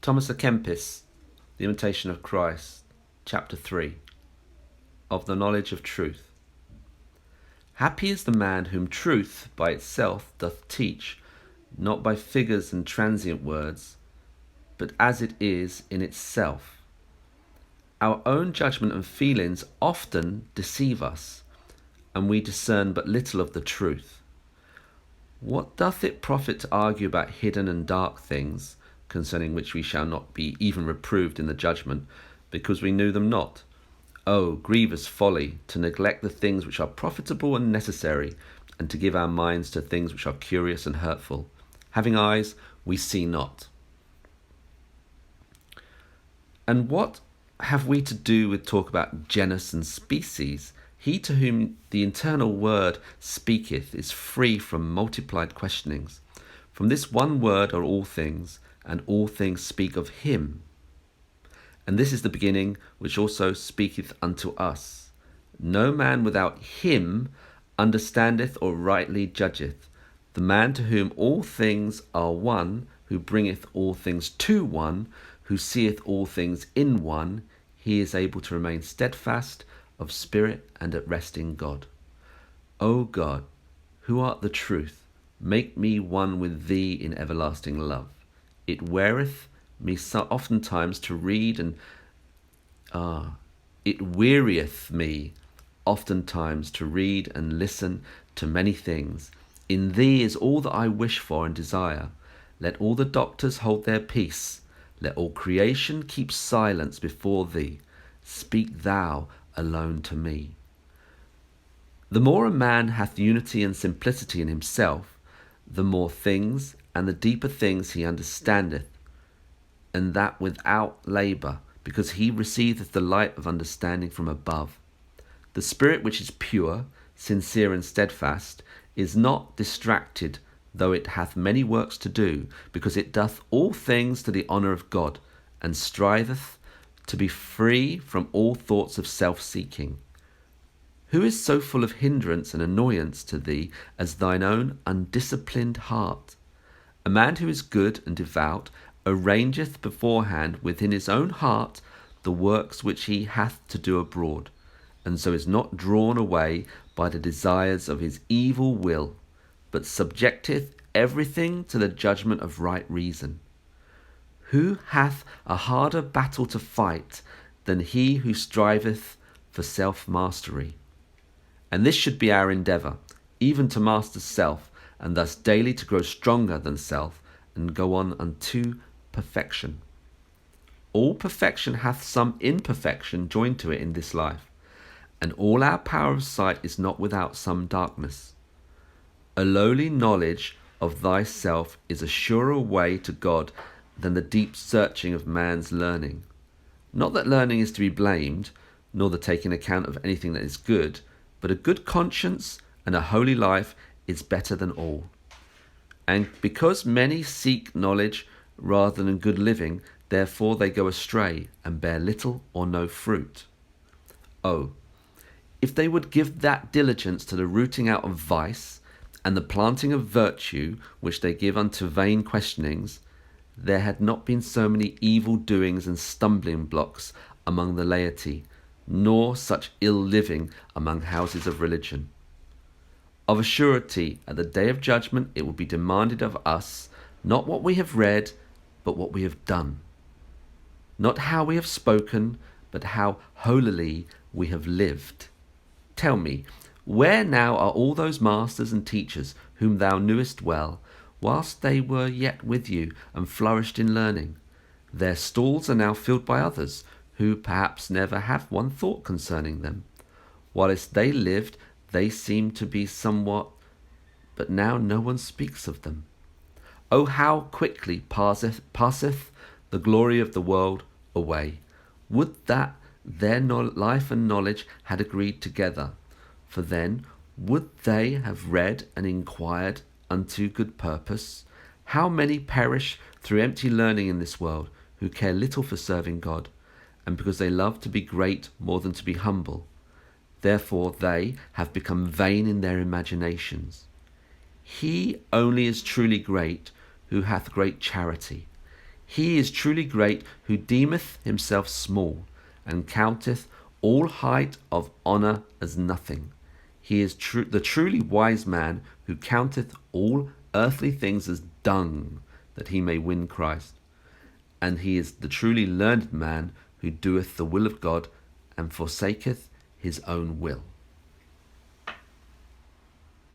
Thomas à Kempis, The Imitation of Christ, Chapter 3, of the knowledge of truth. Happy is the man whom truth by itself doth teach, not by figures and transient words, but as it is in itself. Our own judgment and feelings often deceive us, and we discern but little of the truth. What doth it profit to argue about hidden and dark things, concerning which we shall not be even reproved in the judgment, because we knew them not? O grievous folly, to neglect the things which are profitable and necessary, and to give our minds to things which are curious and hurtful. Having eyes, we see not. And what have we to do with talk about genus and species? He to whom the eternal word speaketh is free from multiplied questionings. From this one word are all things, and all things speak of him. And this is the beginning which also speaketh unto us. No man without him understandeth or rightly judgeth. The man to whom all things are one, who bringeth all things to one, who seeth all things in one, he is able to remain steadfast of spirit and at rest in God. O God, who art the truth, make me one with thee in everlasting love. It weareth me so oftentimes to read, and it wearieth me oftentimes to read and listen to many things. In thee is all that I wish for and desire. Let all the doctors hold their peace. Let all creation keep silence before thee. Speak thou alone to me. The more a man hath unity and simplicity in himself, the more things and the deeper things he understandeth, and that without labour, because he receiveth the light of understanding from above. The spirit which is pure, sincere, and steadfast is not distracted, though it hath many works to do, because it doth all things to the honour of God, and striveth to be free from all thoughts of self-seeking. Who is so full of hindrance and annoyance to thee as thine own undisciplined heart? A man who is good and devout arrangeth beforehand within his own heart the works which he hath to do abroad, and so is not drawn away by the desires of his evil will, but subjecteth everything to the judgment of right reason. Who hath a harder battle to fight than he who striveth for self-mastery? And this should be our endeavour, even to master self, and thus daily to grow stronger than self, and go on unto perfection. All perfection hath some imperfection joined to it in this life, and all our power of sight is not without some darkness. A lowly knowledge of thyself is a surer way to God than the deep searching of man's learning. Not that learning is to be blamed, nor the taking account of anything that is good, but a good conscience and a holy life is better than all. And because many seek knowledge rather than good living, therefore they go astray and bear little or no fruit. Oh, if they would give that diligence to the rooting out of vice and the planting of virtue which they give unto vain questionings, there had not been so many evil doings and stumbling blocks among the laity, nor such ill living among houses of religion. Of a surety, at the day of judgment it will be demanded of us, not what we have read, but what we have done. Not how we have spoken, but how holily we have lived. Tell me, where now are all those masters and teachers whom thou knewest well, whilst they were yet with you and flourished in learning? Their stalls are now filled by others, who perhaps never have one thought concerning them. Whilst they lived, they seemed to be somewhat, but now no one speaks of them. Oh, how quickly passeth the glory of the world away! Would that their life and knowledge had agreed together, for then would they have read and inquired unto good purpose. How many perish through empty learning in this world, who care little for serving God, and because they love to be great more than to be humble. Therefore they have become vain in their imaginations. He only is truly great who hath great charity. He is truly great who deemeth himself small, and counteth all height of honour as nothing. He is the truly wise man who counteth all earthly things as dung, that he may win Christ. And he is the truly learned man who doeth the will of God, and forsaketh his own will.